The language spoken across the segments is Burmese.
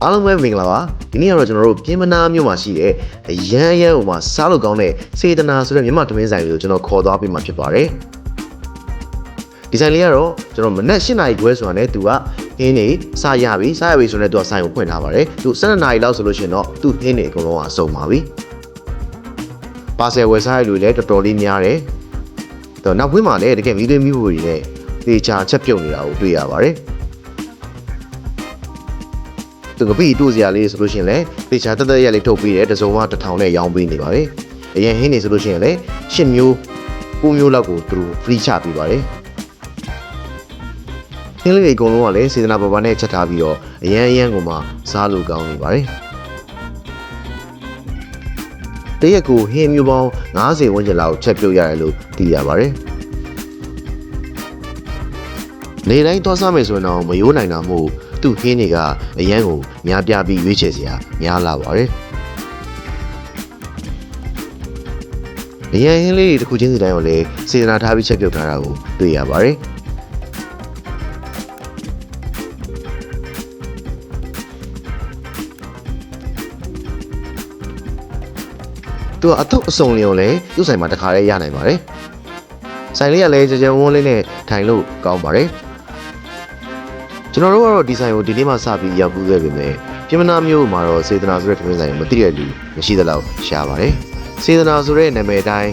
အားလုံးပဲမင်္ဂလာပါဒီနေ့ကတော့ကျွန်တော်တို့ပြင်မနာမြို့မှာရှိတဲ့အရန်ဟိုမှာစားလို့ကောင်းတဲ့စေတနာဆိုတဲ့မြန်မာသမင်းဆိုင်လေးကိုကျွန်တော်ခေါ်သွားပေးမှာဖြစ်ပါတယ်ဒီဆိုင်လေးကတော့ကျွန်တော်မနက်၈နာရီခွဲဆိုတာနဲ့သူကဟင်းနေစားရပြီဆိုတော့သူကဆိုင်ကိုဖွင့်ထားပါတယ်သူ12နာရီလောက်ဆိုလို့ရှိရင်တော့သူဟင်းနေအကုန်လုံးအစုံပါပြီပါဆယ်ဝယ်စားရလို့လည်းတော်တော်လေးများတယ်တော့နောက်ဝင်းမှာလည်းတကယ်မီးသွေးမီးဖိုတွေနဲ့တေချာချက်ပြုတ်နေတာကိုတွေ့ရပါတယ်သူကပြီးတို့စရာလေးဆိုလို့ရှိရင်လည်းတေချာတက်တက်ရက်လေးထုတ်ပေးတယ်တစုံက1000နဲ့ရောင်းပေးနေပါတယ်အရင်ဟင်းနေဆိုလို့ရှိရင်လည်း10မျိုး9မျိုးလောက်ကိုသူတို့ free ချပေးပါတယ်ဟင်းလေးတွေအကုန်လုံးကလည်းစေတနာဘာဘာနဲ့ချက်ထားပြီးတော့အရန်ကိုမှစားလို့ကောင်းနေပါတယ်တရက်ကိုဟင်းမျိုးပေါင်း90ဝန်းကျင်လောက်ချက်ပြုတ်ရတယ်လို့သိရပါတယ်နေတိုင်းသွားစားမယ်ဆိုရင်တော့မယိုးနိုင်တာမို့သူ့ဟင်းတွေကအရန်ကိုများပြားပြီးရွေးချယ်စရာများလာပါတယ်အရန်ဟင်းလေးတွေတစ်ခုချင်းစီတိုင်းကိုလည်းစေတနာထားပြီးချက်ပြုတ်ထားတာကိုတွေ့ရပါတယ်သူကအထုပ်အစုံလေးကိုလည်းသူ့ဆိုင်မှာတခါလေးရနိုင်ပါတယ်ဆိုင်လေးကလည်းကြဝန်းလေးနဲ့ထိုင်လို့ကောင်းပါတယ်ကျွန်တော်တို့ကတော့ဒီဆိုင်ကိုဒီနေ့မှစပြီးရောက်ပြီးခဲ့ပြီမယ်ပြင်မနာမျိုးမှာတော့စေတနာဆိုတဲ့ထမင်းဆိုင်ကိုမသိတဲ့လူမရှိသလောက်ရှားပါတယ်စေတနာဆိုတဲ့နာမည်တိုင်း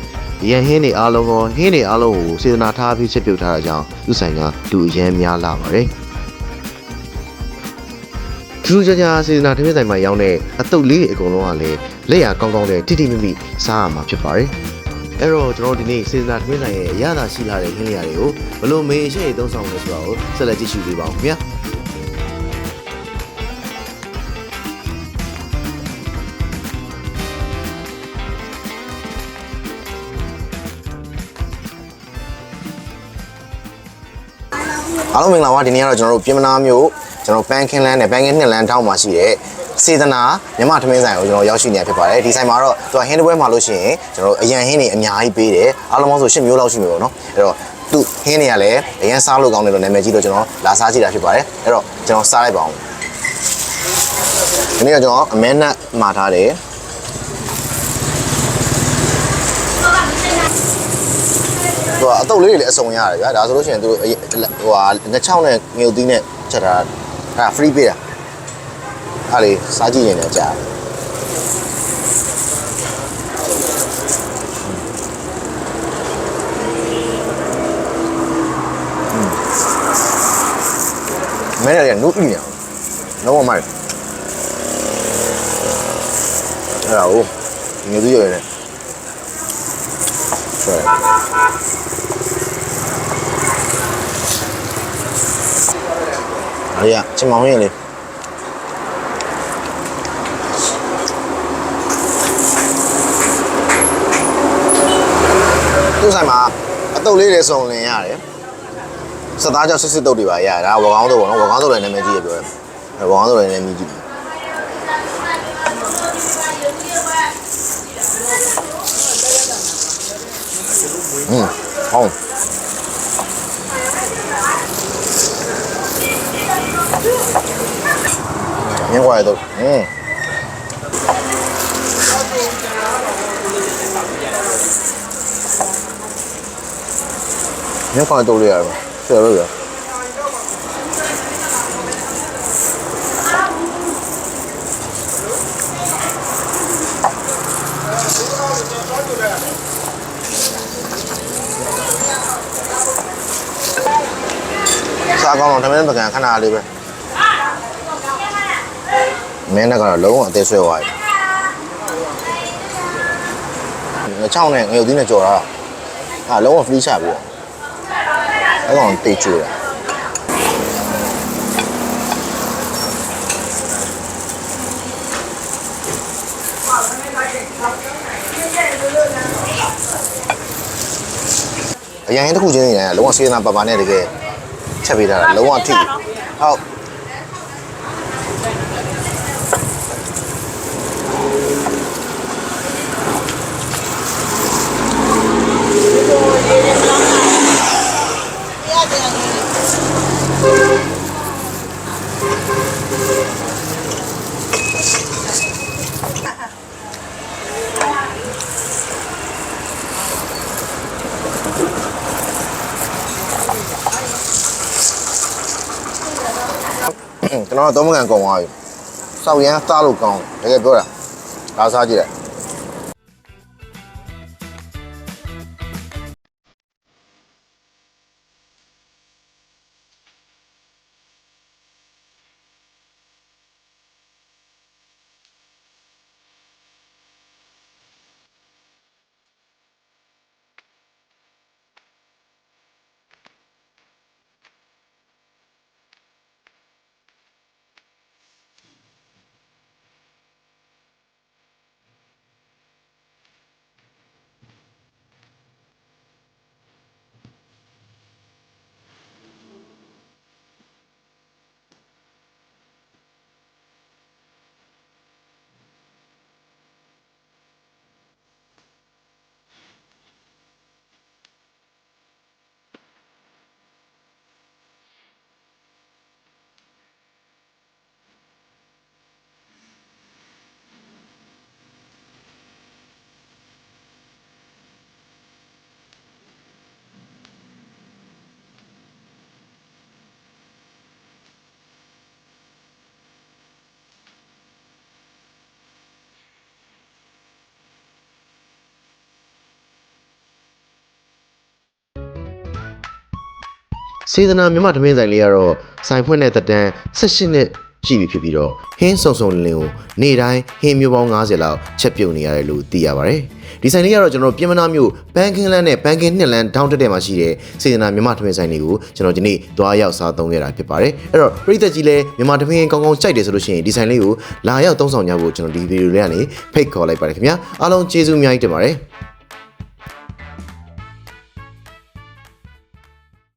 ရန်ဟင်းတွေအားလုံးကိုစေတနာထားပြီးချက်ပြုတ်ထားတာကြောင့်သူ့ဆိုင်ကလူအရန်များလာပါတယ်ထူးခြားခြားစေတနာထမင်းဆိုင်မှာရောင်းတဲ့အတုပ်လေးတွေအကုန်လုံးကလည်းလက်ရကောင်းကောင်းနဲ့တိတိမိမိစားရမှာဖြစ်ပါတယ်အဲ့တော့ကျွန်တော်ဒီနေ့စေတနာထမင်းဆိုင်ရဲ့အရသာရှိလာတဲ့ဟင်းလျာတွေကိုဘလို့မေးရှေ့သုံးဆောင်လဲဆိုတာကိုဆက်လက်ကြည့်ရှုပေးပါဦးခင်ဗျာအားလုံးမင်္ဂလာပါဒီနေ့ကတော့ကျွန်တော်တို့ပြင်မနာမျိုးကျွန်တော်ပန်းခင်းလန်းနဲ့ပန်းခင်းနှစ်လန်းတောင်းမှာရှိတဲ့စေတနာမြန်မာထမင်းဆိုင်ကိုကျွန်တော်ရောက်ရှိနေဖြစ်ပါတယ်ဒီဆိုင်မှာတော့သူကဟင်းတစ်ပွဲမှာလို့ရှိရင်ကျွန်တော်အရန်ဟင်းတွေအများကြီးပေးတယ်အားလုံးပေါင်းဆို10မျိုးလောက်ရှိမှာပေါ့နော်အဲ့တော့သူဟင်းတွေကလည်းအရန်စားလို့ကောင်းတယ်လို့နာမည်ကြီးလို့ကျွန်တော်လာစားကြည့်တာဖြစ်ပါတယ်အဲ့တော့ကျွန်တော်စားလိုက်ပါအောင်ဒီနေ့ကကျွန်တော်အမဲနက်မှာထားတယ်သူကအတုပ်လေးတွေလည်းအစုံရတယ်ဗျာဒါဆိုလို့ရှိရင်သူဟိုဟာငချောင်းနဲ့ငရုတ်သီးနဲ့ချက်ထားတာfree ပေးတာအားလေစားကြည့်ရင်လည်းကြားမဲရတယ်နုပြီးနေအောင်လုံးဝမိုက်အဲ့ဒါကိုငရုတ်သီးရရတယ်ဆွဲအဲ့ရချင်မောင်ရင်လေသူ့ဆိုင်မှာအတုပ်လေးတွေစုံလင်ရတယ်စသားကြောင့်စစ်တုပ်တွေပါရတယ်ဒါဝကောင်းတုပ်ပေါ့နော်ဝကောင်းတုပ်လည်းနာမည်ကြီးရပြောတယ်ဝကောင်းတုပ်လည်းနာမည်ကြီးဟောမြင်ွားရတော့မြင်ခွာတော့လေရပါဆရာလို့ရစားကောင်းတော့တမန်ပကံခဏလေးပဲမင်းကတော့လုံးဝအသေးဆွဲသွားပြီငချောင်းနဲ့ငရုတ်သီးနဲ့ကြော်တာအဲ့လုံးဝ free ချပြီးတော့အဲ့ကောင်တေးကျွေးတာအရင်တစ်ခုချင်းနေတယ်လုံးဝစေးနာပါပါနဲ့တကယ်ချက်ပေးတာလုံးဝထိဟုတ် တော့သုံးမကန်ကုန်သွားပြီစောက်ရမ်းစားလို့ကောင်းတကယ်ပြောတာဒါစားကြည့်လိုက်စေတနာမြမသမင်းဆိုင်လေးကတော့ဆိုင်ဖွင့်တဲ့တက်တန်း18နှစ်ရှိပြီဖြစ်ပြီးတော့ဟင်းစုံစုံလင်းကိုနေ့တိုင်းဟင်းမျိုးပေါင်း90လောက်ချက်ပြုတ်နေရတယ်လို့သိရပါတယ်ဒီဆိုင်လေးကတော့ကျွန်တော်ပြင်မနာမျိုးပန်းကင်းလန်းနဲ့ပန်းကင်းနှစ်လန်းတောင်းတက်တဲ့မှာရှိတဲ့စေတနာမြမသမင်းဆိုင်လေးကိုကျွန်တော်ဒီနေ့သွားရောက်စားသုံးခဲ့တာဖြစ်ပါတယ်အဲ့တော့ပရိသတ်ကြီးလည်းမြမသမင်းကောင်းကောင်းကြိုက်တယ်ဆိုလို့ရှိရင်ဒီဆိုင်လေးကိုလာရောက်သုံးဆောင်ကြဖို့ကျွန်တော်ဒီဗီဒီယိုလေးကနေဖိတ်ခေါ်လိုက်ပါတယ်ခင်ဗျာအားလုံးကျေးဇူးအများကြီးတင်ပါတယ်